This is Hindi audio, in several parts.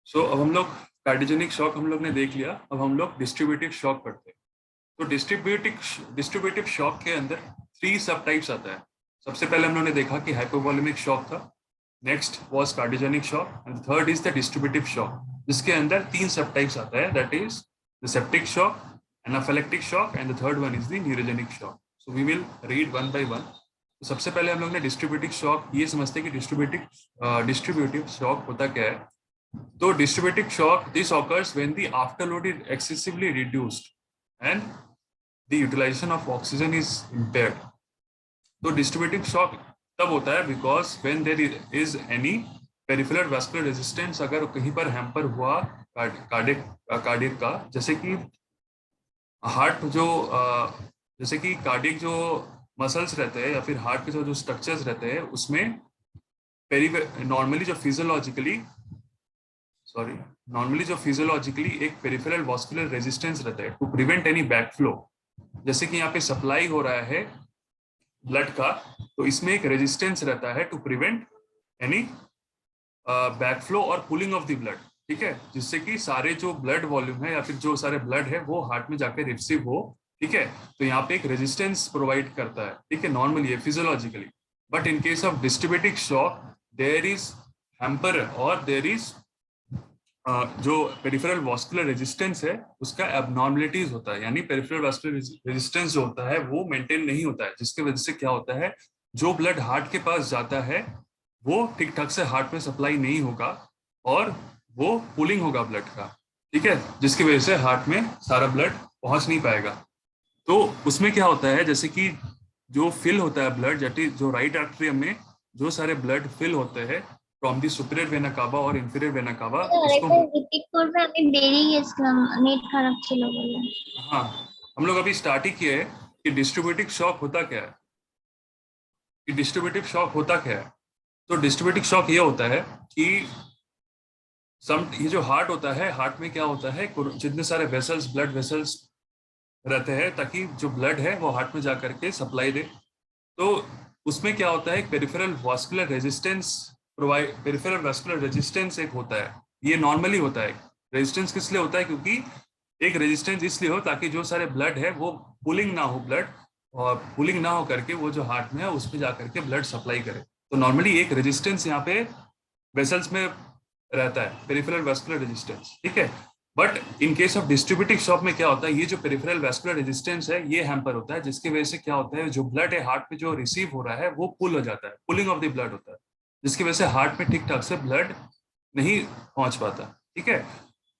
सो अब हम लोग कार्डियोजेनिक शॉक हम लोग ने देख लिया। अब हम लोग डिस्ट्रीब्यूटिव शॉक पढ़ते हैं। तो डिस्ट्रीब्यूटिव शॉक के अंदर 3 सब टाइप्स आता है। सबसे पहले हम लोगों ने देखा कि हाइपोवॉल्यूमिक शॉक था, next was cardiogenic shock and third is the distributive shock, जिसके अंदर 3 सब टाइप्स आता है, that is the septic shock, anaphylactic shock and the third one is the neurogenic shock. So we will read one by one. तो सबसे पहले हम लोग ने डिस्ट्रीब्यूटिव शॉक ये समझते हैं कि डिस्ट्रीब्यूटिव शॉक होता क्या है। तो distributive shock, this occurs when the afterload is excessively reduced and the utilization of oxygen is impaired. तो distributive shock तब होता है because when there is any peripheral vascular resistance, अगर कहीं पर हैम्पर हुआ कार्डियक का, जैसे कि हार्ट जो जैसे कि कार्डियक जो मसल्स रहते हैं या फिर हार्ट के जो स्ट्रक्चर्स रहते हैं उसमें नॉर्मली जो फिजियोलॉजिकली एक पेरिफेरल वास्कुलर रेजिस्टेंस रहता है टू प्रिवेंट एनी बैकफ्लो। जैसे कि यहाँ पे सप्लाई हो रहा है ब्लड का, तो इसमें एक रेजिस्टेंस रहता है टू प्रिवेंट एनी बैकफ्लो और पुलिंग ऑफ द ब्लड, ठीक है, जिससे कि सारे जो ब्लड वॉल्यूम है या फिर जो सारे ब्लड है वो हार्ट में जाके रिसीव हो, ठीक है। तो यहाँ पे एक रेजिस्टेंस प्रोवाइड करता है, ठीक है, normally physiologically. But in case of distributive shock there is hamper और देयर इज जो पेरिफेरल वास्कुलर रेजिस्टेंस है उसका एबनॉर्मलिटीज होता है, यानी पेरिफेरल वास्कुलर रेजिस्टेंस जो होता है वो मेंटेन नहीं होता है, जिसके वजह से क्या होता है, जो ब्लड हार्ट के पास जाता है वो ठीक ठाक से हार्ट में सप्लाई नहीं होगा और वो पुलिंग होगा ब्लड का, ठीक है, जिसकी वजह से हार्ट में सारा ब्लड पहुंच नहीं पाएगा। तो उसमें क्या होता है, जैसे कि जो फिल होता है ब्लड, जो राइट आर्टरियम में जो सारे ब्लड फिल होते हैं from the superior vena cava और इंफीरियर वेना कावा, हाँ, हम लोग अभी स्टार्ट ही किए हैं कि डिस्ट्रीब्यूटिव शॉक होता क्या है। तो डिस्ट्रीब्यूटिव शॉक ये होता है कि ये जो हार्ट होता है, हार्ट में क्या होता है, जितने सारे वेसल्स, ब्लड वेसल्स रहते हैं ताकि जो ब्लड है वो हार्ट में जा करके सप्लाई दे। तो उसमें क्या होता है, पेरिफेरल वास्कुलर रेजिस्टेंस एक होता है। ये नॉर्मली होता है। रेजिस्टेंस किस लिए होता है, क्योंकि एक रेजिस्टेंस इसलिए हो ताकि जो सारे ब्लड है वो पुलिंग ना हो ब्लड, और पुलिंग ना हो करके वो जो हार्ट में है उस पर जाकर के ब्लड सप्लाई करे। तो नॉर्मली एक रेजिस्टेंस यहाँ पे वेसल्स में रहता है, पेरिफेरल वास्कुलर रेजिस्टेंस, ठीक है। But in case of distributive shock में क्या होता है, ये जो पेरिफेरल वास्कुलर रेजिस्टेंस है ये हैम्पर होता है, जिसकी वजह से क्या होता है, जो ब्लड है हार्ट में जो रिसीव हो रहा है वो पुल हो जाता है, पुलिंग ऑफ द ब्लड होता है, जिसकी वजह से हार्ट में ठीक ठाक से ब्लड नहीं पहुंच पाता, ठीक है।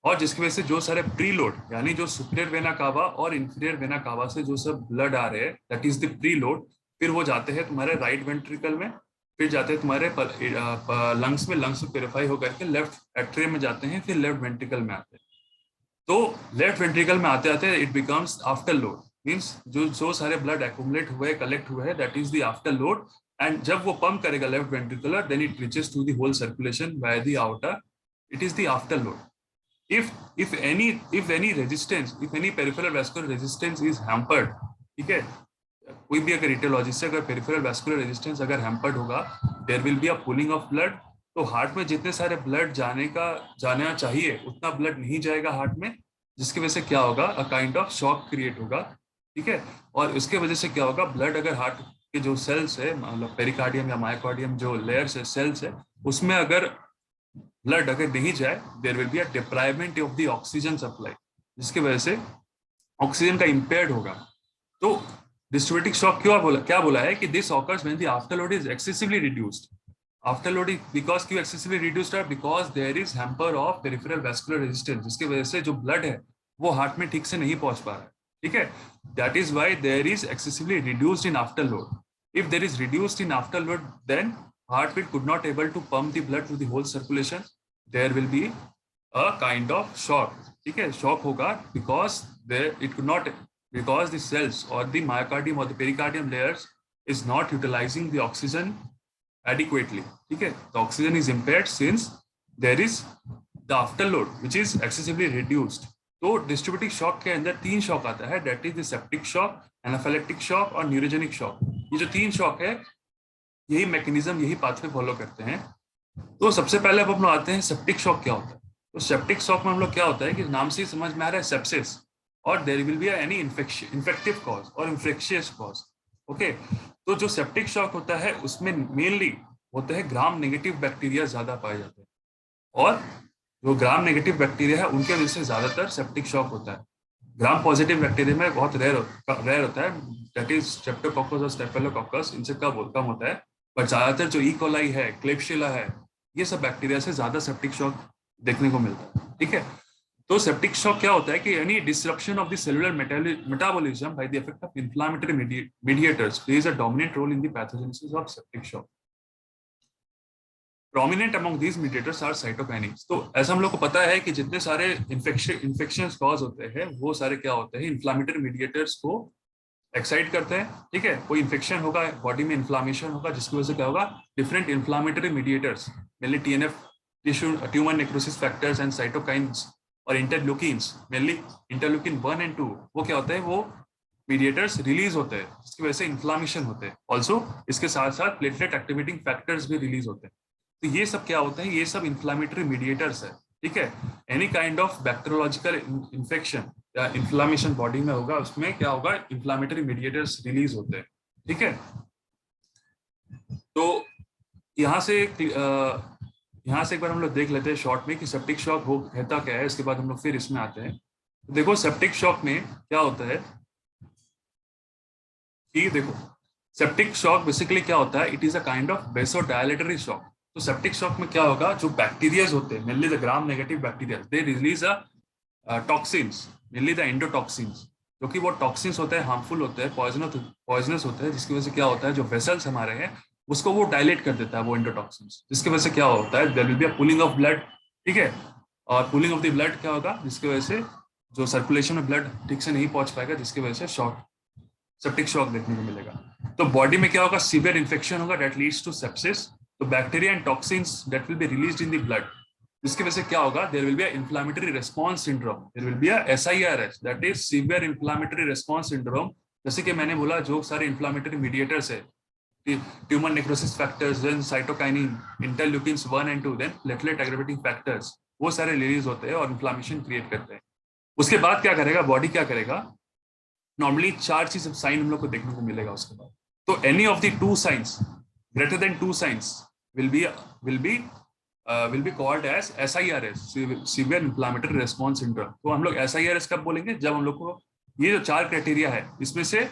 और जिसकी वजह से जो सारे प्रीलोड, यानी जो सुपीरियर वेना कावा और इंफीरियर वेना कावा से जो सब ब्लड आ रहे हैं, दैट इज द प्रीलोड, फिर वो जाते हैं तुम्हारे राइट वेंट्रिकल में, फिर जाते हैं तुम्हारे लंग्स में, लंग्स में प्योरीफाई होकर के लेफ्ट एट्रियम में जाते हैं, फिर लेफ्ट वेंट्रिकल में आते हैं। तो लेफ्ट वेंट्रिकल में आते आते it becomes after load, means जो सारे ब्लड एक्यूमुलेट हुए, कलेक्ट हुए हैं, that is the after load. And जब वो पंप करेगा left ventricular, then it reaches to the whole circulation by the outer, it is the after load. if any resistance, if any peripheral vascular resistance is hampered, ठीक है, कोई भी अगर ईटियोलॉजी से अगर पेरिफेरल वैस्कुलर रेजिस्टेंस अगर हैम्पर्ड होगा, there will be a pooling of blood. तो हार्ट में जितने सारे ब्लड जाना चाहिए उतना ब्लड नहीं जाएगा हार्ट में, जिसकी वजह से क्या होगा, अ काइंड ऑफ शॉक क्रिएट होगा, ठीक है। और उसके वजह से क्या होगा, ब्लड अगर हार्ट के जो सेल्स है, मतलब पेरिकार्डियम या मायोकार्डियम जो लेयर्स है, सेल्स है, उसमें अगर ब्लड अगर नहीं जाए, there will be a deprivement of the oxygen supply, जिसकी वजह से ऑक्सीजन का इंपेयर्ड होगा। तो डिस्ट्रीब्यूटिव शॉक क्या बोला है कि this occurs when the afterload is excessively reduced. Afterload because क्यों एक्सेसिवली रिड्यूस्ड है, because there is hamper of peripheral vascular resistance, जिसकी वजह से जो ब्लड है वो हार्ट में ठीक से नहीं पहुंच पा रहा है, ठीक है। That is why there is excessively reduced in afterload. If there is reduced in afterload, then heart beat could not able to pump the blood to the whole circulation, there will be a kind of shock, ठीक है, शॉक होगा, because it could not, because the cells or the myocardium or the pericardium layers is not utilizing the oxygen adequately, ठीक है। The oxygen is impaired since there is the afterload which is excessively reduced। तो डिस्ट्रीब्यूटिव शॉक के अंदर 3 शॉक आता है, that is the septic shock, anaphylactic shock और न्यूरोजेनिक शॉक। ये जो 3 शॉक है, यही मैकेनिज्म, यही पाथवे फॉलो करते हैं। तो सबसे पहले अब हम आते हैं सेप्टिक शॉक क्या होता है। तो सेप्टिक शॉक में हम लोग क्या होता है कि नाम से ही समझ में आ रहा है सेप्सिस, और there will be any infection, infective cause और इन्फेक्शियस कॉज। ओके, तो जो सेप्टिक शॉक होता है उसमें मेनली होते हैं ग्राम नेगेटिव बैक्टीरिया ज्यादा पाए जाते हैं, और जो ग्राम नेगेटिव बैक्टीरिया है उनके वजह से ज्यादातर सेप्टिक शॉक होता है। ग्राम पॉजिटिव बैक्टीरिया में बहुत रेयर होता है, दैट इज स्ट्रेप्टोकोकस और स्टेफिलोकोकस, इनसे कम होता है। पर ज्यादातर जो ई कोलाई है, क्लेब्सिला है, ये सब बैक्टीरिया से ज्यादा सेप्टिक शॉक देखने को मिलता है। ठीक है, तो सेप्टिक शॉक क्या होता है कि any disruption of the cellular metabolism by the effect of inflammatory mediators plays a dominant role in the pathogenesis of septic shock. Prominent among these mediators are cytokinins. तो ऐसा हम लोग को पता है कि जितने सारे इन्फेक्शन कॉज होते हैं वो सारे क्या होते हैं, इन्फ्लेमेटरी मीडिएटर्स को एक्साइट करते हैं। ठीक है, कोई इन्फेक्शन होगा, बॉडी में इन्फ्लामेशन होगा, जिसकी वजह से क्या होगा, different inflammatory mediators, mainly TNF, tumour necrosis factors and cytokines और इंटरल्यूकिन्स, मेनली इंटरल्यूकिन 1 एंड 2, वो क्या होते हैं, वो मीडिएटर्स रिलीज होते हैं, जिसकी वजह से इन्फ्लामेशन होते हैं। ऑल्सो इसके साथ साथ प्लेटलेट एक्टिवेटिंग फैक्टर्स भी रिलीज होते हैं। तो ये सब क्या होते हैं, ये सब इन्फ्लामेटरी मीडिएटर्स है। ठीक है, any kind of bacteriological infection या इन्फ्लामेशन बॉडी में होगा, उसमें क्या होगा, इन्फ्लामेटरी मीडिएटर्स रिलीज होते हैं। ठीक है, तो यहाँ से यहाँ से एक बार हम लोग देख लेते हैं शॉर्ट में कि सेप्टिक शॉक हो कहता क्या है, इसके बाद हम लोग फिर इसमें आते हैं। तो देखो सेप्टिक शॉक में क्या होता है कि देखो सेप्टिक शॉक बेसिकली क्या होता है, it is a kind of vasodilatory shock. तो सेप्टिक शॉक में क्या होगा, जो बैक्टीरियाज होते हैं, mainly the gram negative bacteria, they release a toxins, mainly the endotoxins, जो कि वो टॉक्सिन्स होते हैं, हार्मफुल होते हैं, पॉइजनस होते हैं, जिसकी वजह से क्या होता है, जो वेसल्स हमारे हैं उसको वो डायलेट कर देता है, वो एंडोटॉक्सिन्स, जिसकी वजह से क्या होता है, there will be a pooling of blood. ठीक है, और पुलिंग ऑफ द ब्लड क्या होगा, जिसकी वजह से जो सर्कुलेशन में ब्लड ठीक से नहीं पहुंच पाएगा, जिसकी वजह से शॉक, सेप्टिक शॉक देखने को मिलेगा। तो बॉडी में क्या होगा, सीवियर इन्फेक्शन होगा, दैट लीड्स टू सेप्सिस। तो bacteria and toxins that will be released in the blood, जिसकी वजह से क्या होगा, there will be a inflammatory response syndrome, there will be a SIRS, that is severe inflammatory response syndrome. जैसे कि मैंने बोला, जो सारे इन्फ्लेमेटरी मीडिएटर्स है, tumour necrosis factors, then cytokinin, interleukins 1 and 2, then platelet aggravating factors, वो सारे रिलीज होते हैं और इन्फ्लेमेशन क्रिएट करते हैं। उसके बाद क्या करेगा बॉडी, क्या करेगा, नॉर्मली 4 चीज साइन हम लोग को देखने को मिलेगा उसके बाद। तो any of the 2 signs, greater than 2 signs will be will be will be called as SIRS, severe inflammatory response syndrome. तो हम लोग SIRS कब बोलेंगे, जब हम लोग को ये जो 4 क्राइटेरिया है, इसमें से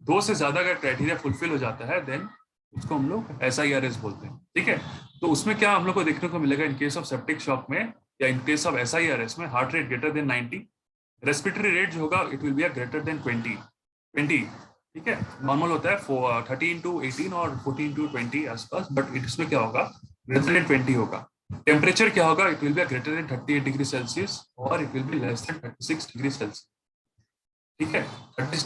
2 से ज्यादा अगर क्राइटेरिया फुलफिल हो जाता है, देन उसको हम लोग SIRS बोलते हैं। ठीक है, तो उसमें क्या हम लोग को देखने को मिलेगा, इन केस ऑफ सेप्टिक शॉक में या इन केस ऑफ SIRS में, heart rate greater than 90, respiratory rate जो होगा it will be greater then 20। ठीक है, नॉर्मल होता है 13 to 18 और 14 to 20 आसपास, बट इसमें क्या होगा, ग्रेटर देन 20 होगा। टेम्परेचर क्या होगा, it will be greater than 38 degree celsius और it will be less than 36 degree celsius. ठीक है,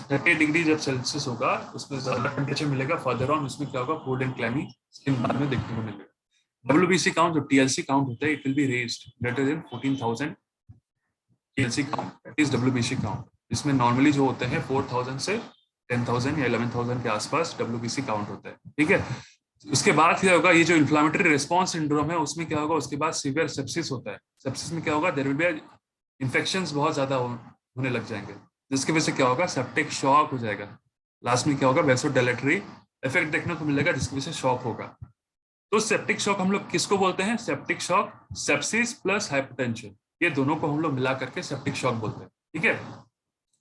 30 डिग्री जब सेल्सियस होगा, उसमें ज्यादा टेम्परेचर मिलेगा, फर्दर ऑन उसमें क्या होगा, कोल्ड एंड क्लैमी स्किन बाद में देखने को मिलेगा। WBC काउंट, जो TLC काउंट होता है, it will be raised greater than 14,000 TLC count, that is WBC count. इसमें नॉर्मली जो होते हैं 4,000 से 10,000 या 11,000 के आसपास WBC काउंट होता है। ठीक है, उसके बाद क्या होगा, ये जो इन्फ्लेमेटरी रिस्पांस सिंड्रोम है उसमें क्या होगा, उसके बाद सीवियर सेप्सिस होता है। सेप्सिस में क्या होगा, देयर विल बी इन्फेक्शंस बहुत ज्यादा होने लग जाएंगे, जिसकी वजह से क्या होगा, सेप्टिक शॉक हो जाएगा। लास्ट में क्या होगा, वेसोडायलेटरी इफेक्ट देखने को मिलेगा, जिसकी वजह से शॉक होगा। तो सेप्टिक शॉक हम लोग किसको बोलते हैं, septic shock, sepsis plus hypotension, ये दोनों को हम लोग मिला करके सेप्टिक शॉक बोलते हैं। ठीक है,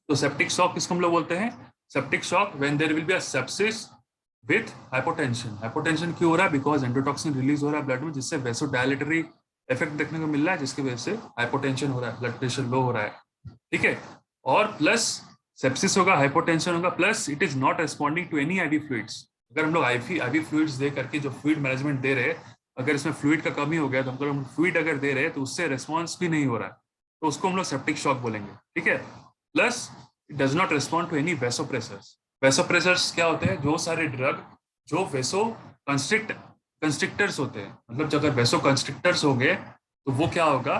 तो सेप्टिक शॉक किसको हम लोग बोलते हैं, septic shock when there will be a sepsis with hypotension. Hypotension क्यों हो रहा है, बिकॉज एंडोटॉक्सिन रिलीज हो रहा है ब्लड में, जिससे वेसोडायलेटरी इफेक्ट देखने को मिल रहा है, जिसकी वजह से हाइपोटेंशन हो रहा है, ब्लड प्रेशर लो हो रहा है। ठीक है, और प्लस सेप्सिस होगा, हाइपोटेंशन होगा, plus it is not responding to any IV fluids. अगर हम लोग आईवी फ्लूइड्स दे करके जो फ्लूइड मैनेजमेंट दे रहे हैं, अगर इसमें फ्लूइड का कमी हो गया, तो हम फ्लूइड अगर दे रहे हैं तो उससे रेस्पॉन्स भी नहीं हो रहा है, तो उसको हम लोग सेप्टिक शॉक बोलेंगे। ठीक है, plus it does not respond to any vasopressors. Vasopressors क्या होते हैं, जो सारे ड्रग जो वेसो कंस्ट्रिक्टर्स होते हैं, मतलब अगर वेसो कंस्ट्रिक्टर्स हो गए तो वो क्या होगा,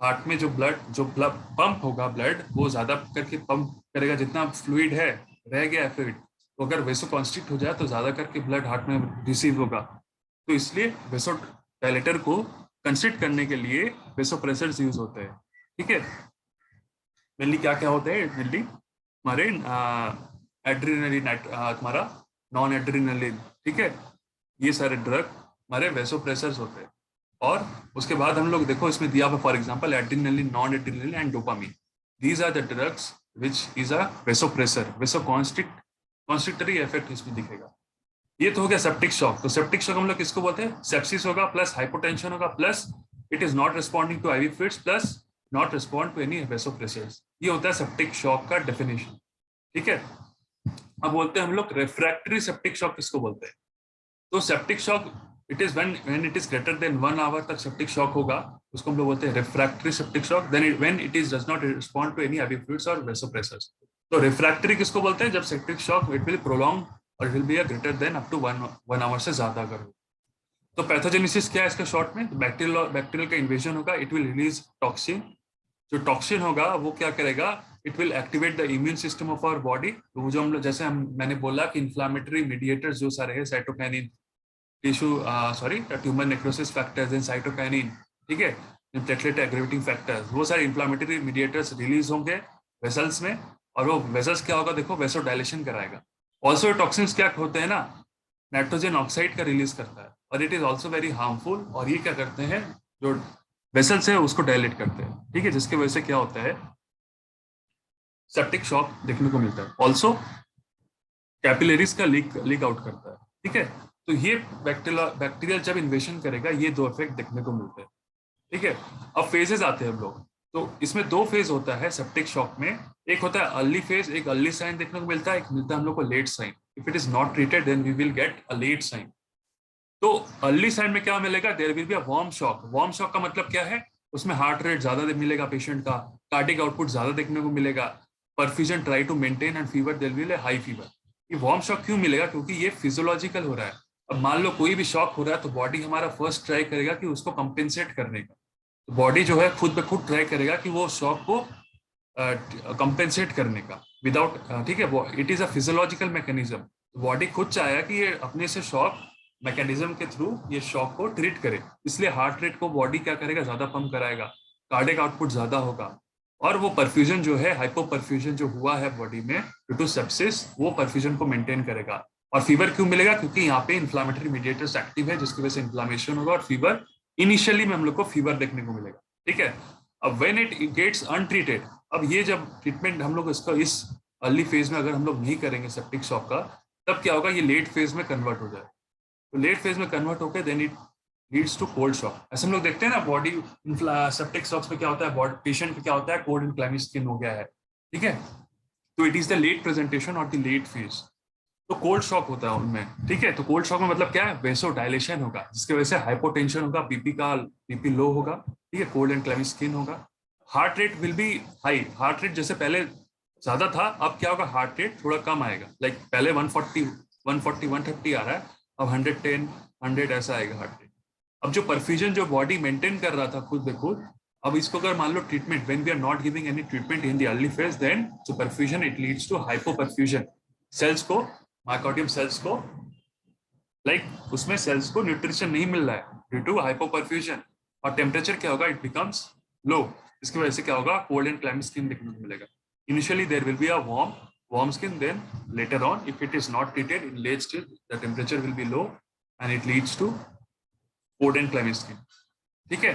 हार्ट में जो ब्लड पंप होगा, ब्लड वो ज्यादा करके पंप करेगा, जितना फ्लूइड है रह गया है फ्लूइड, तो अगर वेसो कॉन्स्ट्रिक्ट हो जाए तो ज्यादा करके ब्लड हार्ट में रिसीव होगा। तो इसलिए वेसो डायलेटर को कंस्ट्रिक्ट करने के लिए वेसोप्रेसर्स यूज होते हैं। ठीक है, मेनली क्या क्या होते हैं, मेनली हमारे एड्रेनलिन, तुम्हारा नॉन एड्रेनलिन, ठीक है, ये सारे ड्रग हमारे वेसोप्रेसर्स होते हैं। और उसके बाद हम लोग देखो इसमें दिया हुआ for example adrenaline, non adrenaline and dopamine, these are the drugs which is a vasopressor, vasoconstrictory effect इसमें दिखेगा। ये तो हो गया सेप्टिक शॉक। तो सेप्टिक शॉक हम लोग किसको बोलते हैं, सेप्सिस होगा प्लस हाइपोटेंशन होगा plus it is not responding to IV fluids plus not respond to any vasopressors, ये होता है सेप्टिक शॉक का डेफिनेशन। ठीक है, अब बोलते हैं हम लोग रेफ्रैक्टरी सेप्टिक शॉक किसको बोलते हैं। तो septic shock it is when it is greater than 1 hour तक सेप्टिक शॉक होगा, उसको हम लोग बोलते हैं refractory septic shock. Then when it is does not respond to any IV fluids और वेसोप्रेसर्स। तो रिफ्रैक्टरी किसको बोलते हैं, जब septic shock it will prolong और it will be greater than up to 1 hour से ज्यादा अगर हो। तो पैथोजेनेसिस क्या है इसका शॉर्ट में, बैक्टीरियल का इन्वेजन होगा, इट विल रिलीज टॉक्सिन। जो टॉक्सिन होगा वो क्या करेगा, it will activate the immune system of our body. तो जो हम लोग जैसे मैंने बोला कि इन्फ्लामेटरी मीडिएटर्स जो सारे हैं, cytokinin, tumour necrosis factors and cytokinin, ठीक है, प्लेटलेट एग्रीवेटिंग फैक्टर्स, वो सारे इन्फ्लामेटरी मीडिएटर्स रिलीज होंगे वेसल्स में, और वो वेसल्स क्या होगा देखो, वेसो डायलेशन कराएगा। ऑल्सो टॉक्सिन्स क्या होते हैं ना, नाइट्रोजन ऑक्साइड का रिलीज करता है और it is also very harmful, और ये क्या करते हैं, जो वेसल्स है उसको डायलेट करते हैं। ठीक है, जिसकी वजह से क्या होता है, सेप्टिक शॉक देखने को मिलता है। ऑल्सो कैपिलरीज का लीक आउट करता है। ठीक है, तो ये बैक्टीरियल जब इन्वेशन करेगा, ये दो इफेक्ट देखने को मिलते हैं। ठीक है, अब फेजेस आते हैं हम लोग। तो इसमें 2 फेज होता है सेप्टिक शॉक में, एक होता है अर्ली फेज, एक अर्ली साइन देखने को मिलता है, एक मिलता है हम लोग को late sign. If it is not treated then we will get a late sign. तो अर्ली साइन में क्या मिलेगा, there will be a warm shock. Warm shock का मतलब क्या है, उसमें हार्ट रेट ज्यादा मिलेगा पेशेंट का, कार्डिक आउटपुट ज्यादा देखने को मिलेगा, perfusion try to maintain and fever there will high fever. ये वार्म शॉक क्यों मिलेगा, क्योंकि ये फिजियोलॉजिकल हो रहा है। अब मान लो कोई भी शॉक हो रहा है तो बॉडी हमारा फर्स्ट ट्राई करेगा कि उसको कंपेंसेट करने का। तो बॉडी जो है खुद ब खुद ट्राई करेगा कि वो शॉक को कंपेंसेट करने का विदाउट, ठीक है, it is a physiological mechanism. Body खुद चाहेगा कि ये अपने से शॉक मैकेनिज्म के थ्रू ये शॉक को ट्रीट करे, इसलिए हार्ट रेट को बॉडी क्या करेगा, ज्यादा पंप कराएगा, कार्डिक आउटपुट ज्यादा होगा, और वो परफ्यूजन जो है, हाइपो परफ्यूजन जो हुआ है बॉडी में ड्यू टू सेप्सिस, वो परफ्यूजन को मेंटेन करेगा। और फीवर क्यों मिलेगा, क्योंकि यहाँ पे इन्फ्लामेटरी मीडिएटर्स एक्टिव है, जिसकी वजह से इन्फ्लामेशन होगा और फीवर, इनिशियली में हम लोग को फीवर देखने को मिलेगा। ठीक है, अब व्हेन इट गेट्स अनट्रीटेड, अब ये जब ट्रीटमेंट हम लोग इसका इस अर्ली फेज में अगर हम लोग नहीं करेंगे सेप्टिक शॉक का, तब क्या होगा, ये लेट फेज में कन्वर्ट हो जाए। तो लेट फेज में कन्वर्ट होकर then it leads to cold shock. ऐसे हम लोग देखते हैं ना, बॉडी सेप्टिक शॉक्स में क्या होता है, बॉडी पेशेंट को क्या होता है, कोल्ड इन्फ्लेमेटरी स्किन हो गया है। ठीक है, तो it is the late presentation और द लेट फेज। तो कोल्ड शॉक होता है उनमें। ठीक है, तो कोल्ड शॉक में मतलब क्या है, वेसो डायलेशन होगा, जिसकी वजह से हाइपोटेंशन होगा, बीपी लो होगा। ठीक है, कोल्ड एंड क्लैमी स्किन होगा। Heart rate will be high, heart rate जैसे पहले ज्यादा था, अब क्या होगा, हार्ट रेट थोड़ा कम आएगा। लाइक पहले 130 आ रहा है, अब 110 100 ऐसा आएगा हार्ट रेट। अब जो परफ्यूजन जो बॉडी मेंटेन कर रहा था खुद ब खुद, अब इसको अगर मान लो treatment, when we are not giving any treatment in the early phase, then so perfusion it leads to hypoperfusion. Cells को, मायोकार्डियम सेल्स को, लाइक उसमें सेल्स को न्यूट्रिशन नहीं मिल रहा है ड्यू टू हाइपोपरफ्यूजन, और टेम्परेचर क्या होगा, इट बिकम्स लो। इसकी वजह से क्या होगा, कोल्ड एंड क्लाइमी स्किन देखने को मिलेगा। Initially there will be a warm skin, then later on if it is not treated in late stage, the temperature will be low and it leads to cold and clammy skin. ठीक है,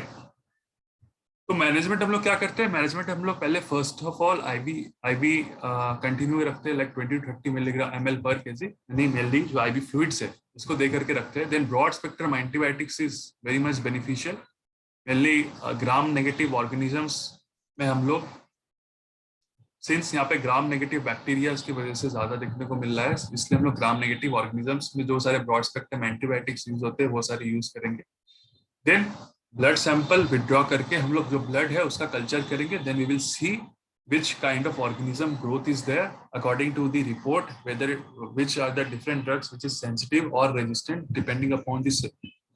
तो मैनेजमेंट हम लोग क्या करते हैं, मैनेजमेंट हम लोग पहले first of all IV continue रखते हैं, लाइक 20 to 30 ml पर केजी, यानी मेनली जो आईवी फ्लूइड्स है उसको दे करके रखते हैं। Then broad spectrum antibiotics is very much beneficial, mainly gram negative organisms में हम लोग, सिंस यहाँ पे ग्राम नेगेटिव बैक्टीरिया की वजह से ज्यादा देखने को मिल रहा है, इसलिए हम लोग ग्राम नेगेटिव ऑर्गेनिजम्स में जो सारे ब्रॉड स्पेक्ट्रम एंटीबायोटिक्स यूज होते हैं वो सारे यूज करेंगे। देन ब्लड सैंपल विड्रॉ करके हम लोग जो ब्लड है उसका कल्चर करेंगे। Then we will see which kind of organism growth is there according to the report, whether which are the different drugs which is sensitive or resistant. Depending upon this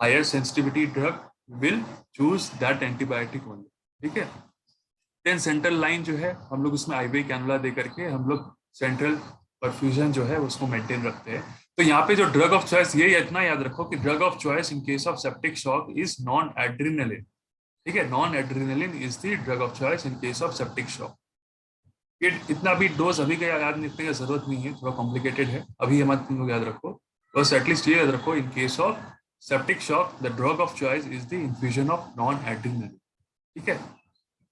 higher sensitivity drug, will choose that antibiotic only. ठीक है, देन सेंट्रल लाइन जो है हम लोग उसमें आईवी कैनुला दे करके हम लोग सेंट्रल परफ्यूजन जो है उसको मेंटेन रखते हैं। तो यहाँ पे जो ड्रग ऑफ चॉइस, ये इतना याद रखो कि drug of choice in case of septic shock is non adrenaline. ठीक है, non adrenaline is the drug of choice in case of septic shock. ये इतना भी डोज अभी का याद रखने की जरूरत नहीं है, थोड़ा कॉम्प्लिकेटेड है, अभी ये मत तुम लोग याद रखो। बस एटलीस्ट ये याद रखो, इन case of septic shock the drug of choice is the infusion of non adrenaline. ठीक है,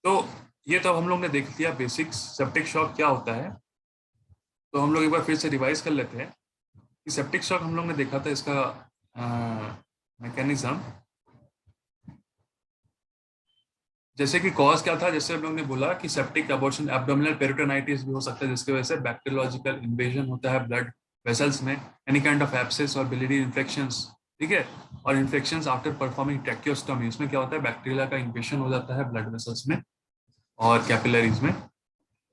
तो ये तो हम लोग ने देख लिया बेसिक्स सेप्टिक शॉक क्या होता है। तो हम लोग एक बार फिर से रिवाइज कर लेते हैं कि सेप्टिक शॉक हम लोग ने देखा था इसका मैकेनिज्म। जैसे कि कॉज क्या था, जैसे हम लोग ने बोला कि सेप्टिक अबॉर्शन एब्डोमिनल पेरिटोनाइटिस भी हो सकता है, जिसकी वजह से बैक्टीरियोलॉजिकल इन्वेजन होता है ब्लड वेसल्स में, एनी काइंड ऑफ एब्सेस और बिलियरी इन्फेक्शंस। ठीक है, और इन्फेक्शंस आफ्टर परफॉर्मिंग ट्रैकियोस्टोमी, इसमें क्या होता है, बैक्टीरिया का इन्वेजन हो जाता है ब्लड वेसल्स में और कैपिलरीज में।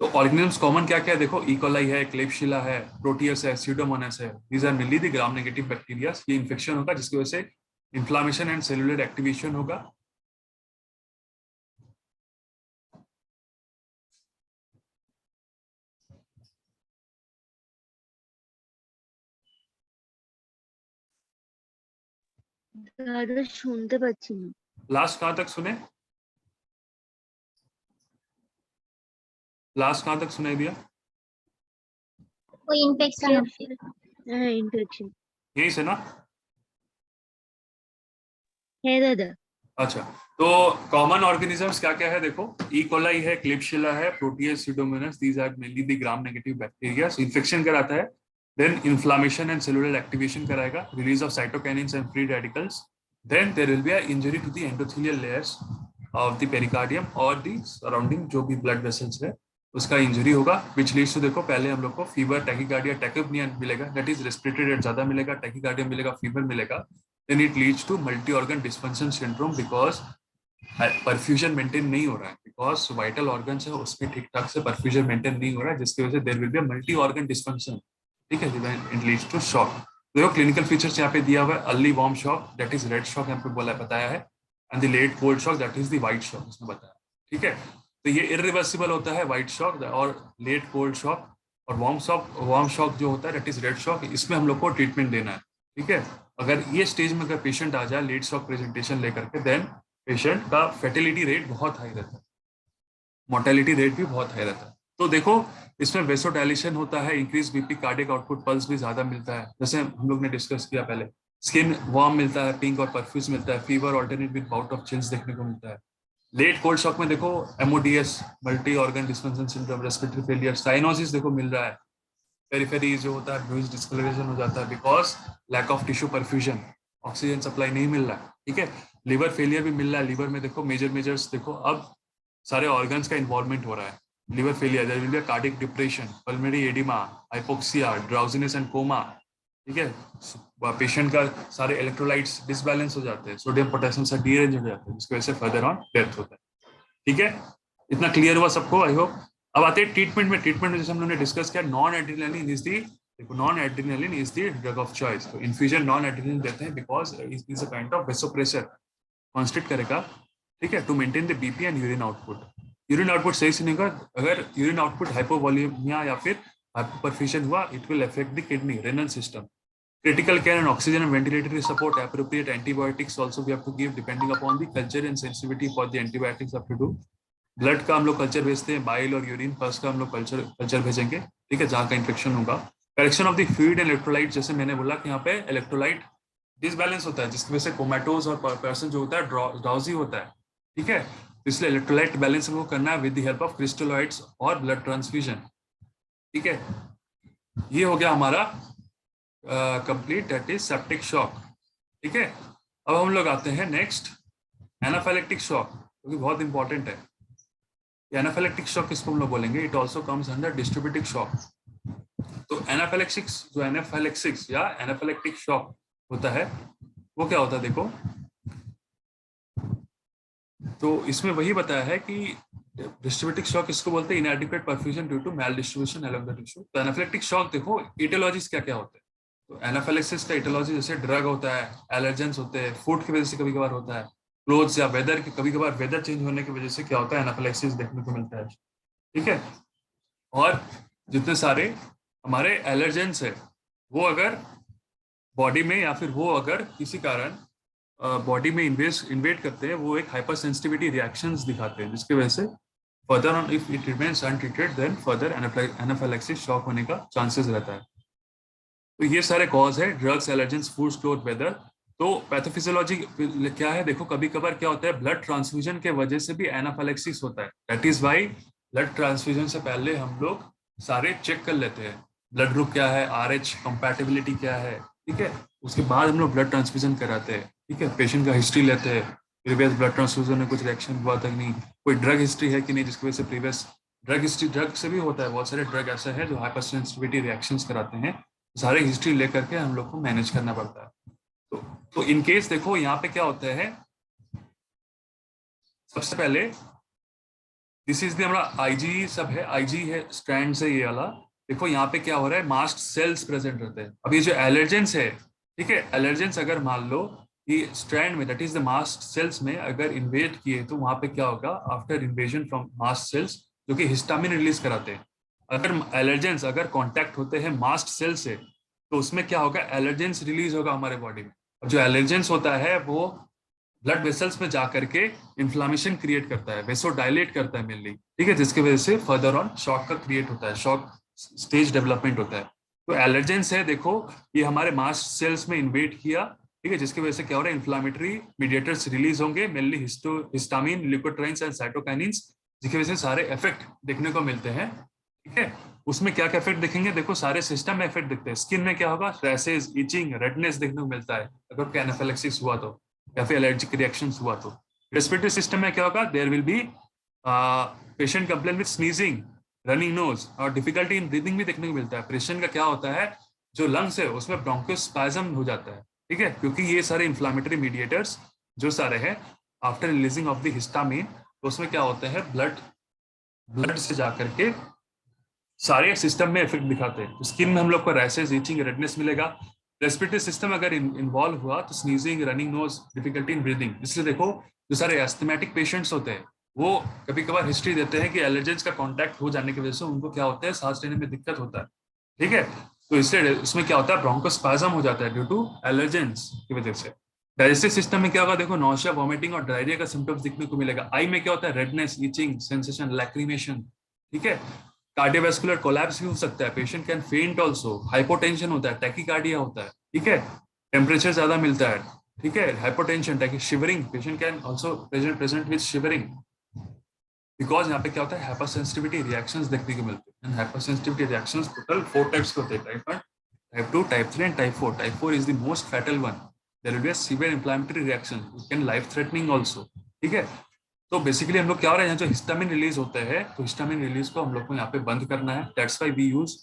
तो ऑर्गेनिजम्स कॉमन क्या क्या है देखो, इकोलाई है, क्लेप्शिला है, प्रोटियस है, स्यूडोमोनास है, these are mainly the gram negative bacteria. ये इन्फेक्शन होगा जिसकी वजह से इन्फ्लामेशन एंड सेलुलर एक्टिवेशन होगा। দাদা শুনতে পাচ্ছি না। लास्ट कहाँ तक सुने, लास्ट कहाँ तक सुनाई दिया? कोई इन्फेक्शन हो फिर। হ্যাঁ ইনফেকশন। यही से ना? হ্যাঁ দাদা। अच्छा, तो कॉमन ऑर्गेनिजम्स क्या क्या है देखो, ई कोलाई है, क्लिप्शिला है, proteus, pseudomonas, these are mainly the gram negative bacteria. Infection कराता है, then inflammation and cellular activation कराएगा, release of cytokinins and free radicals, then there will be a injury to the endothelial layers of the pericardium और द सराउंडिंग जो भी ब्लड वेसल्स है उसका इंजरी होगा, विच लीड्स टू, देखो पहले हम लोग को फीवर, टैकीकार्डिया, टैकोपनिया मिलेगा, दैट इज रेस्पिरेटरी रेट ज्यादा मिलेगा, टैकीकार्डिया मिलेगा, फीवर मिलेगा, then it leads to multi-organ dysfunction syndrome because perfusion maintain नहीं हो रहा है, बिकॉज वाइटल ऑर्गन्स है उसमें ठीक ठाक से परफ्यूजन मेंटेन नहीं हो रहा है, जिसकी वजह से there will be multi organ dysfunction. ठीक है, इट लीड्स टू शॉक। देखो क्लिनिकल फीचर्स यहाँ पे दिया हुआ है, early warm shock that is red shock यहाँ पे बोला बताया है, and the late cold shock that is the white shock इसमें बताया। ठीक है, तो ये इरिवर्सिबल होता है व्हाइट शॉक और लेट कोल्ड शॉक, और वार्म शॉक जो होता है दैट इज रेड शॉक, इसमें हम लोग को ट्रीटमेंट देना है। ठीक है, अगर ये स्टेज में अगर पेशेंट आ जाए लेट शॉक प्रेजेंटेशन लेकर के, देन पेशेंट का फेटिलिटी रेट बहुत हाई रहता है, मोर्टेलिटी रेट भी बहुत हाई रहता है। तो देखो इसमें वेसोडाइलेशन होता है, increase BP, cardiac output, pulse भी ज्यादा मिलता है, जैसे हम लोग ने डिस्कस किया पहले, स्किन वार्म मिलता है, पिंक और परफ्यूज मिलता है, fever alternate with bout of chills देखने को मिलता है। लेट कोल्ड शॉक में देखो MODS, multi organ dysfunction syndrome, respiratory failure, cyanosis देखो मिल रहा है, पेरिफेरी जो होता है ब्लूइश डिस्कलरेशन हो जाता है because lack of tissue perfusion, oxygen supply नहीं मिल रहा है। ठीक है, लिवर फेलियर भी मिल रहा है, लिवर में देखो मेजर्स देखो, अब सारे ऑर्गन्स का इन्वॉल्वमेंट हो रहा है, liver failure, there will be cardiac depression, pulmonary oedema, hypoxia, drowsiness and coma. ठीक है, पेशेंट का सारे इलेक्ट्रोलाइट्स डिसबैलेंस हो जाते हैं, सोडियम पोटेशियम से डीरेंज हो जाते हैं, जिसकी वजह से फर्दर ऑन डेथ होता है। ठीक है, इतना क्लियर हुआ सबको आई होप। अब आते हैं ट्रीटमेंट में। ट्रीटमेंट में जैसे हम लोगों ने डिस्कस किया, नॉन एड्रेनालिन इज दी, देखो non adrenaline is the drug of choice. तो इन्फ्यूजन नॉन एड्रेनालिन देते हैं because is a kind of vasopressor, constrict करेगा। ठीक है, to maintain the BP and urine output. Urine output सही से नहीं होगा, अगर यूरिन आउटपुट हाइपोवॉल्यूमिया या फिर हाइपोपरफ्यूजन हुआ, it will affect the kidney, renal system. Critical care and oxygen and ventilatory support, appropriate antibiotics also we have to give depending upon the culture and sensitivity for the antibiotics have to do। Blood का हम लोग कल्चर भेजते हैं, बाइल और यूरिन, पल्स का हम लोग कल्चर भेजेंगे। ठीक है, जहाँ का इन्फेक्शन होगा। Correction of the fluid and electrolyte, जैसे मैंने बोला कि यहाँ पे इलेक्ट्रोलाइट डिसबैलेंस होता है, जिसकी वजह से कोमेटोज और पर्सन जो होता है ड्राउजी होता है। ठीक है, इसलिए इलेक्ट्रोलाइट बैलेंस हमको करना है with the help of crystalloids और ब्लड ट्रांसफ्यूजन। ठीक है, ये हो गया हमारा complete, that is septic shock. ठीक है, अब हम लोग आते हैं नेक्स्ट एनाफाइलेक्टिक शॉक, क्योंकि बहुत इंपॉर्टेंट है। एनाफाइलेक्टिक शॉक किसको हम लोग बोलेंगे, it also comes under distributive shock. तो एनाफाइलेक्सिस जो एनाफाइलेक्सिस या एनाफाइलेक्टिक शॉक होता है वो क्या होता है देखो, तो इसमें वही बताया है कि डिस्ट्रीब्यूटिक शॉक इसको बोलते हैं, inadequate perfusion due to maldistribution along the tissue. तो एनाफाइलेक्टिक शॉक देखो इटियोलॉजीज क्या क्या होते हैं। तो एनाफाइलेक्सिस का इटियोलॉजी जैसे ड्रग होता है, एलर्जेंस होते हैं, फूड की वजह से कभी कभार होता है, क्लोथ्स या वेदर के, कभी कभार वेदर चेंज होने की वजह से क्या होता है, एनाफाइलेक्सिस देखने को मिलता है। ठीक है, और जितने सारे हमारे एलर्जेंस है वो अगर बॉडी में, या फिर वो अगर किसी कारण बॉडी में इन्वेट करते हैं, वो एक हाइपर सेंसिटिविटी रिएक्शंस दिखाते हैं, जिसकी वजह से further on if it remains untreated then further anaphylaxis shock होने का चांसेस रहता है। तो ये सारे कॉज है, drugs, allergens, foods, cloth, weather. तो पैथोफिजियोलॉजी क्या है, देखो कभी कभार क्या होता है, ब्लड ट्रांसफ्यूजन के वजह से भी एनाफिलैक्सिस होता है। That is why blood transfusion से पहले हम लोग सारे चेक कर लेते हैं, ब्लड ग्रुप क्या है, RH कंपैटिबिलिटी क्या है, ठीक है। उसके बाद हम लोग ब्लड ट्रांसफ्यूजन कराते हैं, ठीक है। पेशेंट का हिस्ट्री लेते हैं, प्रीवियस ब्लड ट्रांसफ्यूजन में कुछ रिएक्शन हुआ था कि नहीं, कोई ड्रग हिस्ट्री है कि नहीं, जिसकी वजह से प्रीवियस ड्रग हिस्ट्री, ड्रग से भी होता है, बहुत सारे ड्रग ऐसे हैं जो हाइपर सेंसिटिविटी रिएक्शंस कराते हैं। सारे हिस्ट्री लेकर के हम लोग को मैनेज करना पड़ता है। तो इन केस देखो यहाँ पे क्या होता है, सबसे पहले दिस इज द हमारा IG सब है, IG है स्ट्रैंड से ये वाला। देखो यहाँ पे क्या हो रहा है, मास्ट सेल्स प्रेजेंट रहते हैं। अब ये जो एलर्जेंस है, ठीक है, एलर्जेंस अगर मान लो कि स्ट्रैंड में, that is the mast cells में अगर इन्वेड किए, तो वहां पे क्या होगा, after invasion from mast cells जो कि हिस्टामिन रिलीज कराते हैं, अगर एलर्जेंस अगर कॉन्टैक्ट होते हैं मास्ट सेल से, तो उसमें क्या होगा, एलर्जेंस रिलीज होगा हमारे बॉडी में। और जो एलर्जेंस होता है वो ब्लड वेसल्स में जाकर के इन्फ्लामेशन क्रिएट करता है, वेसो डायलेट करता है मेनली, ठीक है, जिसकी वजह से फर्दर ऑन शॉक का क्रिएट होता है, शॉक स्टेज डेवलपमेंट होता है। तो एलर्जेंस है, देखो ये हमारे मास्ट सेल्स में इन्वेड किया, ठीक है, जिसकी वजह से क्या हो रहा है, इन्फ्लामेटरी मीडिएटर्स रिलीज होंगे, mainly histamine, leukotrienes and cytokinins, जिसकी वजह से सारे इफेक्ट देखने को मिलते हैं, ठीक है। उसमें क्या क्या इफेक्ट दिखेंगे, देखो सारे सिस्टम में इफेक्ट दिखते हैं। स्किन में क्या होगा, रैशेज, इचिंग, रेडनेस देखने को मिलता है अगर एनाफिलैक्सिस हुआ तो, या फिर एलर्जिक रिएक्शंस हुआ तो। रेस्पिरेटरी सिस्टम में क्या होगा, there will be patient complain with sneezing, running nose और डिफिकल्टी इन ब्रीदिंग भी देखने को मिलता है। पेशेंट का क्या होता है, जो लंग्स है उसमें ब्रोंकोस्पाज्म हो जाता है, ठीक है, क्योंकि ये सारे इन्फ्लामेटरी मीडिएटर्स जो सारे हैं after releasing of the histamine, तो उसमें क्या होता है, ब्लड से जाकर के सारे सिस्टम में इफेक्ट दिखाते हैं। तो स्किन में हम लोग को रैशेज, इचिंग, रेडनेस मिलेगा। रेस्पिरेटरी सिस्टम अगर इन्वॉल्व हुआ तो sneezing, running knows, difficulty in breathing. इसलिए देखो जो सारे एस्थमेटिक पेशेंट्स होते हैं वो कभी कभार हिस्ट्री देते हैं कि एलर्जेंस का कांटेक्ट हो जाने की वजह से उनको क्या होता है, सांस लेने में दिक्कत होता है, ठीक है। तो इसलिए इसमें क्या होता है, ब्रोंकोस्पाज्म हो जाता है ड्यू टू एलर्जेंस की वजह से। डाइजेस्टिव सिस्टम में क्या होगा, देखो नौशिया, वॉमिटिंग और डायरिया का सिम्टम्स दिखने को मिलेगा। आई में क्या होता है, रेडनेस, इचिंग, सेंसेशन, लैक्रिमेशन, ठीक है। कार्डियोवैस्कुलर कोलैप्स भी हो सकता है, पेशेंट कैन फेंट ऑल्सो, हाइपोटेंशन होता है, टैकीकार्डिया होता है, ठीक है, टेम्परेचर ज्यादा मिलता है, ठीक है, hypotension, tachy, shivering, patient can also present with shivering, because यहाँ पे क्या होता है, हाइपर सेंसिटिविटी रिएक्शंस देखने को मिलते हैं। Hypersensitivity reactions total 4 types के होते हैं, type 1, type 2, type 3 and type 4। Type 4 is the most fatal one, there will be a severe inflammatory reaction, it can life threatening also, ठीक है। तो बेसिकली हम लोग क्या हो रहा है, यहाँ जो हिस्टामिन रिलीज होता है, तो हिस्टामिन रिलीज को हम लोग को यहाँ पे बंद करना है। That's why we use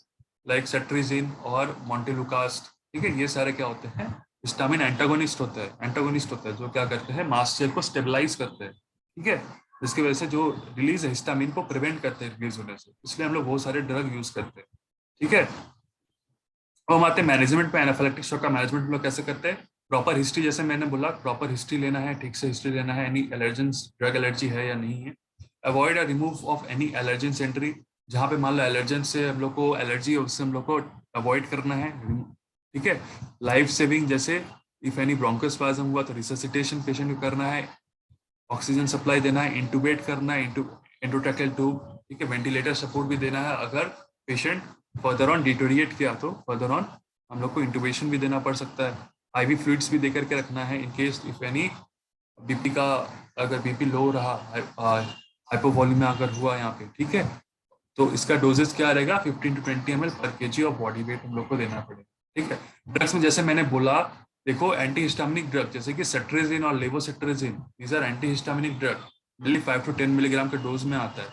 like cetirizine और मोंटेलुकास्ट, ठीक है। ये सारे क्या होते हैं, हिस्टामिन एंटागोनिस्ट होते हैं, जो क्या करते हैं, मास्ट सेल को स्टेबलाइज करते हैं, ठीक है, जिसकी वजह से जो रिलीज है हिस्टामिन को प्रिवेंट करते हैं रिलीज होने से। इसलिए हम लोग बहुत सारे ड्रग यूज करते हैं, ठीक है। अब हम आते हैं मैनेजमेंट पे। एनाफिलैक्टिक शॉक का मैनेजमेंट हम लोग कैसे करते हैं, प्रॉपर हिस्ट्री, जैसे मैंने बोला प्रॉपर हिस्ट्री लेना है, ठीक से हिस्ट्री लेना है, एनी एलर्जेंस, ड्रग एलर्जी है या नहीं है। Avoid a remove of any allergens entry, जहाँ पे मान लो एलर्जेंस से हम लोग को एलर्जी है उससे हम लोग को अवॉइड करना है, ठीक है। लाइफ सेविंग, जैसे इफ एनी ब्रोंकोस्पाज्म हुआ तो रिससिटेशन पेशेंट को करना है, ऑक्सीजन सप्लाई देना है, इंटूबेट करना है, एंडोट्रैकियल ट्यूब, ठीक है, वेंटिलेटर सपोर्ट भी देना है। अगर पेशेंट फर्दर ऑन डिटोरिएट किया तो फर्दर ऑन हम लोग को इंटूबेशन भी देना पड़ सकता है। IV फ्लूइड्स भी दे करके रखना है in case if any BP का, अगर बीपी लो रहा, हाइपोवॉलीमिया अगर हुआ यहाँ पे, ठीक है, तो इसका डोजेस क्या रहेगा, 15 to 20 ml पर kg ऑफ बॉडी वेट हम लोग को देना पड़ेगा, ठीक है। ड्रग्स में जैसे मैंने बोला, देखो एंटी हिस्टामिनिक ड्रग जैसे कि सेट्रेजिन और levocetirizine, these are anti histaminic drug, mainly 5 to 10 milligram के डोज में आता है,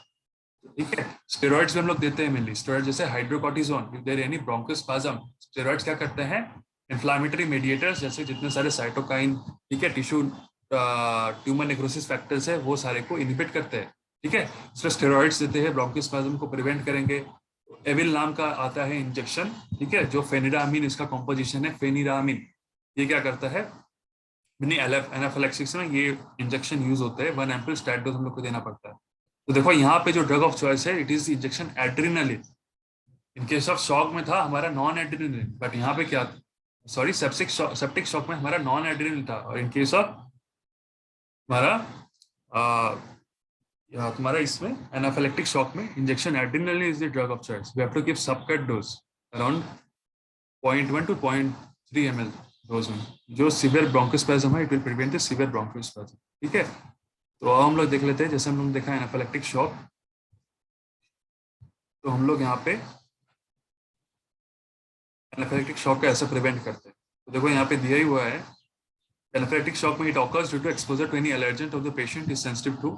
ठीक है। स्टेरॉइड्स भी हम लोग देते हैं मेनली, स्टेरॉइड जैसे hydrocortisone, if there any bronchospasm, steroids क्या करते हैं, इन्फ्लामेटरी मीडिएटर्स जैसे जितने सारे साइटोकाइन, ठीक है, टिश्यू ट्यूमर नेक्रोसिस फैक्टर्स है वो सारे को इनहिबिट करते हैं, ठीक है। इसलिए स्टेरॉइड्स देते हैं, ब्रोंकोस्पाज्म को प्रिवेंट करेंगे। एविल नाम का आता है इंजेक्शन, ठीक है, जो फेनिरामिन इसका कॉम्पोजिशन है, फेनिरामिन, ये क्या करता है, एनाफिलैक्सिस में ये इंजेक्शन यूज होता है। 1 एम्पल स्टैट डोज हम लोग को देना पड़ता है। तो देखो यहाँ पे जो ड्रग ऑफ चॉइस है, it is injection adrenaline. In case of shock में था हमारा नॉन एड्रेनालिन, बट यहाँ पे क्या सॉरी सेप्टिक शॉक में हमारा नॉन एड्रेनल था, और इन केस ऑफ हमारा तुम्हारा इसमें एनाफिलेक्टिक शॉक में injection adrenaline is the drug of choice. We have to give subcut dose around 0.1 to 0.3 ml dose में। जो सीवियर ब्रोंकोस्पैज्म है, it will prevent the severe bronchospasm. ठीक है, तो अब हम लोग देख लेते हैं, जैसे हम लोग देखा है एनाफिलेक्टिक शॉक, तो हम लोग यहाँ पे एनाफिलेक्टिक शॉक का ऐसे प्रिवेंट करते हैं। तो देखो यहाँ पे दिया ही हुआ है, एनाफिलेक्टिक शॉक में it occurs due to exposure to any allergen of the patient is sensitive to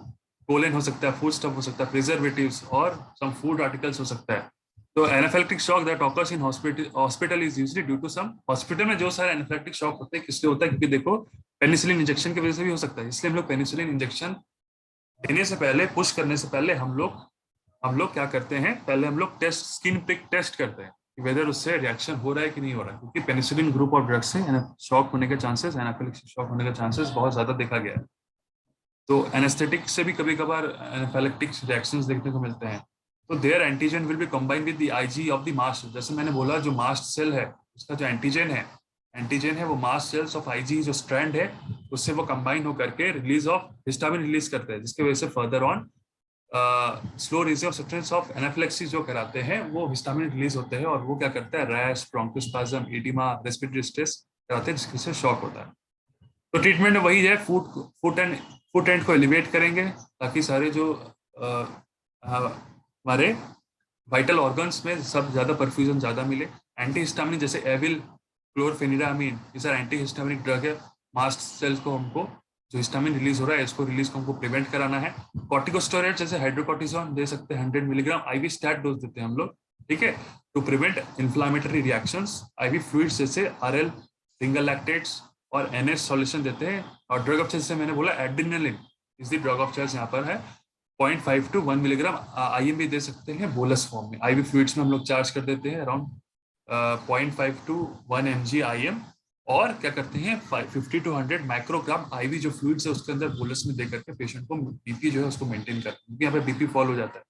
कोलिन हो सकता है, फूड स्टफ हो सकता है, प्रिजर्वेटिव्स और सम फूड आर्टिकल्स हो सकता है। तो anaphylactic shock that occurs in hospital is usually due to some, hospital में जो सारे एनाफिलेक्टिक शॉक होते हैं किसलिए होता है, क्योंकि देखो पेनिसिलिन इंजेक्शन की वजह से भी हो सकता है। इसलिए हम लोग पेनिसिलिन इंजेक्शन देने से पहले, पुश करने से पहले हम लोग क्या करते हैं, पहले हम लोग टेस्ट, स्किन प्रिक टेस्ट करते हैं कि वेदर उससे रिएक्शन हो रहा है कि नहीं हो रहा है, क्योंकि पेनिसिलिन ग्रुप ऑफ ड्रग से शॉक होने के चांसेस, एनाफिलेक्टिक शॉक होने के चांसेस बहुत ज्यादा देखा गया है। तो एनेस्थेटिक से भी कभी कभार एनाफिलेक्टिक रिएक्शंस देखने को मिलते हैं। तो their antigen will be combined with the Ig of the mast. जैसे मैंने बोला, जो मास्ट सेल है उसका जो एंटीजन है वो मास्ट सेल्स ऑफ आईजी जो स्ट्रैंड है उससे वो कंबाइन होकर के रिलीज ऑफ हिस्टामिन रिलीज करते हैं, जिसकी वजह से further on slow release of substance of anaphylaxis जो कराते हैं वो हिस्टामिन रिलीज होते हैं, और वो क्या करता है, rash, bronchospasm, oedema, respiratory stress कराते हैं, जिससे शॉक होता है। तो ट्रीटमेंट वही है, फुट एंड को एलिवेट करेंगे ताकि सारे जो हमारे वाइटल ऑर्गन्स में सब ज्यादा परफ्यूजन ज्यादा मिले। एंटी हिस्टामिन जैसे एविल, क्लोरफेनिरामीन, ये सारे एंटी हिस्टामिनिक ड्रग है। मास्ट सेल्स को हमको जो हिस्टामिन रिलीज हो रहा है इसको रिलीज को हमको प्रिवेंट कराना है। कॉर्टिकोस्टेरॉइड जैसे हाइड्रोकॉर्टिसोन दे सकते हैं 100 मिलीग्राम, आईवी स्टैट डोज देते हैं हम लोग। ठीक है, to prevent inflammatory reactions. IV fluids जैसे आरएल, रिंगल लैक्टेट्स और एनएस सॉल्यूशन देते हैं। और ड्रग ऑफ चॉइस से मैंने बोला adrenaline is the drug of choice यहाँ पर है। 0.5 to 1 मिलीग्राम आईएम भी दे सकते हैं बोलस फॉर्म में। आईवी फ्लूइड्स में हम लोग चार्ज कर देते हैं अराउंड 0.5 to 1 mg आईएम, और क्या करते हैं 50 to 100 माइक्रोग्राम आईवी जो फ्लूइड्स है उसके अंदर बोलस में दे करके पेशेंट को बीपी जो है उसको मेंटेन करते हैं, क्योंकि यहाँ पे बीपी फॉल हो जाता है।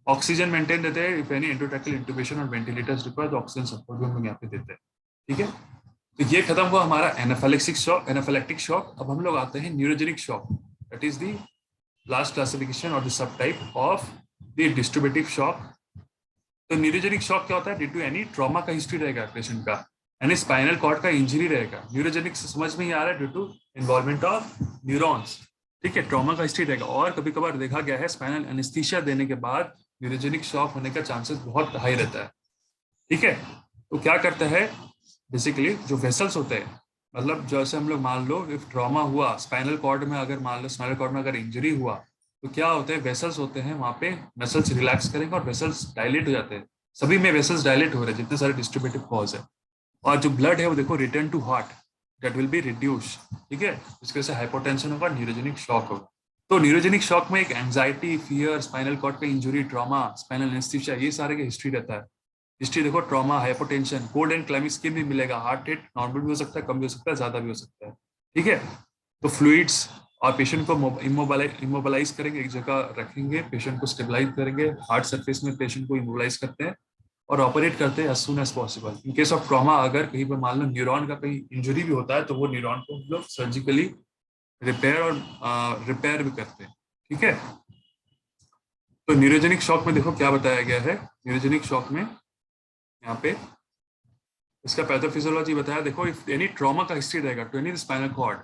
ऑक्सीजन मेंटेन देते हैं, इफ एनी एंडोट्रैकियल इंटुबेशन और वेंटिलेटर्स रिक्वायर्ड तो ऑक्सीजन सपोर्ट भी हम लोग यहाँ पे देते हैं। ठीक है, तो ये खत्म हुआ हमारा एनाफिलेक्टिक शॉक। अब हम लोग आते हैं neurogenic shock, that is the last classification और the subtype of the distributive shock. तो न्यूरोजेनिक शॉक क्या होता है, ड्यू टू एनी ट्रॉमा का हिस्ट्री रहेगा पेशेंट का, यानी स्पाइनल कॉर्ड का इंजरी रहेगा। न्यूरोजेनिक से समझ में ही आ रहा है, due to involvement of neurons. ठीक है, ट्रॉमा का हिस्ट्री रहेगा, और कभी कभार देखा गया है स्पाइनल एनेस्थीसिया देने के बाद न्यूरोजेनिक शॉक होने का चांसेस बहुत हाई रहता है। ठीक है, तो क्या करता है बेसिकली, जो वेसल्स होते हैं, मतलब जैसे हम लोग मान लो इफ ट्रॉमा हुआ स्पाइनल कॉर्ड में, अगर मान लो स्पाइनल कॉर्ड में अगर इंजरी हुआ तो क्या होते हैं, वेसल्स होते हैं वहाँ पे, मसल्स रिलैक्स करेंगे और वेसल्स डायलेट हो जाते हैं। सभी में वेसल्स डायलेट हो रहे हैं जितने सारे डिस्ट्रीब्यूटिव कॉज है, और जो ब्लड है वो देखो return to heart that will be reduce. ठीक है, इसकी वजह से हाइपोटेंशन होगा, न्यूरोजेनिक शॉक होगा। तो न्यूरोजेनिक शॉक में एक एंजाइटी, फियर, स्पाइनल कॉर्ड का इंजुरी, ट्रॉमा, स्पाइनल एनेस्थीसिया, ये सारे का हिस्ट्री रहता है। हिस्ट्री देखो, trauma, hypotension, cold and clammy skin भी मिलेगा, हार्ट रेट नॉर्मल भी हो सकता है, कम भी हो सकता है, ज्यादा भी हो सकता है। ठीक है, तो फ्लूइड्स, और पेशेंट को इमोबलाइज करेंगे, एक जगह रखेंगे, पेशेंट को स्टेबलाइज करेंगे, हार्ड सरफेस में पेशेंट को इमोबलाइज करते हैं और ऑपरेट करते हैं as soon as possible. In case of trauma, अगर कहीं पर मान लो न्यूरॉन का कहीं इंजरी भी होता है तो वो न्यूरॉन को हम लोग सर्जिकली रिपेयर भी करते हैं। ठीक है, तो न्यूरोजेनिक शॉक में देखो क्या बताया गया है। न्यूरोजेनिक शॉक में यहाँ पे इसका पैथोफिजियोलॉजी बताया। देखो, इफ एनी ट्रॉमा का हिस्ट्री रहेगा to any spinal cord,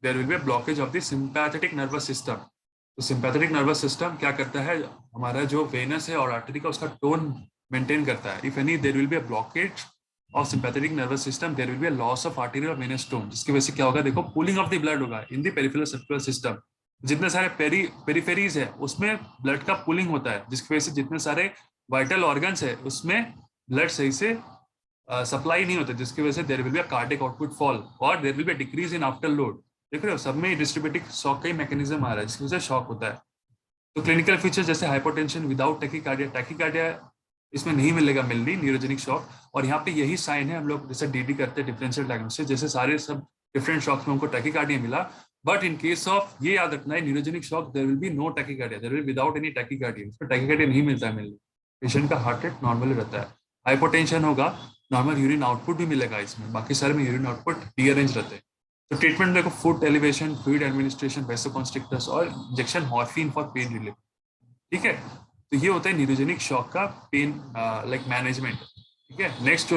there will be a blockage of the sympathetic nervous system. तो सिंपैथेटिक नर्वस सिस्टम क्या करता है, हमारा जो वेनस है और आर्टरी का उसका टोन मेंटेन करता है। If any there will be a blockage of sympathetic nervous system, there will be a loss of artery और वेनस टोन, जिसकी वजह से क्या होगा, देखो पुलिंग ऑफ द ब्लड होगा in the peripheral circular system. जितने सारे पेरिफेरीज है उसमें ब्लड का पुलिंग होता है, जिसकी वजह से जितने सारे वाइटल ऑर्गन्स है उसमें ब्लड सही से सप्लाई नहीं होता, जिसकी वजह से there will be a cardiac output fall और there will be a decrease in afterload. देख रहे हो, सब में डिस्ट्रीब्यूटिव शॉक का ही मैकेनिज्म आ रहा है, जिसकी वजह से शॉक होता है। तो क्लिनिकल फीचर जैसे हाइपोटेंशन विदाउट टैकीकार्डिया इसमें नहीं मिलेगा मिलनी न्यूरोजेनिक शॉक। और यहाँ पे यही साइन है, हम लोग जैसे डीडी करते हैं डिफरेंशियल डायग्नोसिस, जैसे सारे सब डिफरेंट शॉक्स में हमको टैकीकार्डिया मिला, बट इन केस ऑफ ये याद रखना है neurogenic shock there will be no tachycardia, there will without any tachycardia, इसमें टैकीकार्डिया नहीं मिलता है मिलने, पेशेंट का हार्ट रेट नॉर्मल रहता है। हाइपोटेंशन होगा, नॉर्मल यूरिन आउटपुट भी मिलेगा इसमें, बाकी सारे में यूरिन आउटपुट रीअरेंज रहते हैं। तो ट्रीटमेंट देखो फुट एलिवेशन, फ्लूइड एडमिनिस्ट्रेशन, वेसोकॉन्स्ट्रिक्टर्स और injection morphine for pain relief. ठीक है, तो ये होता है न्यूरोजेनिक शॉक का पेन लाइक मैनेजमेंट। ठीक है, नेक्स्ट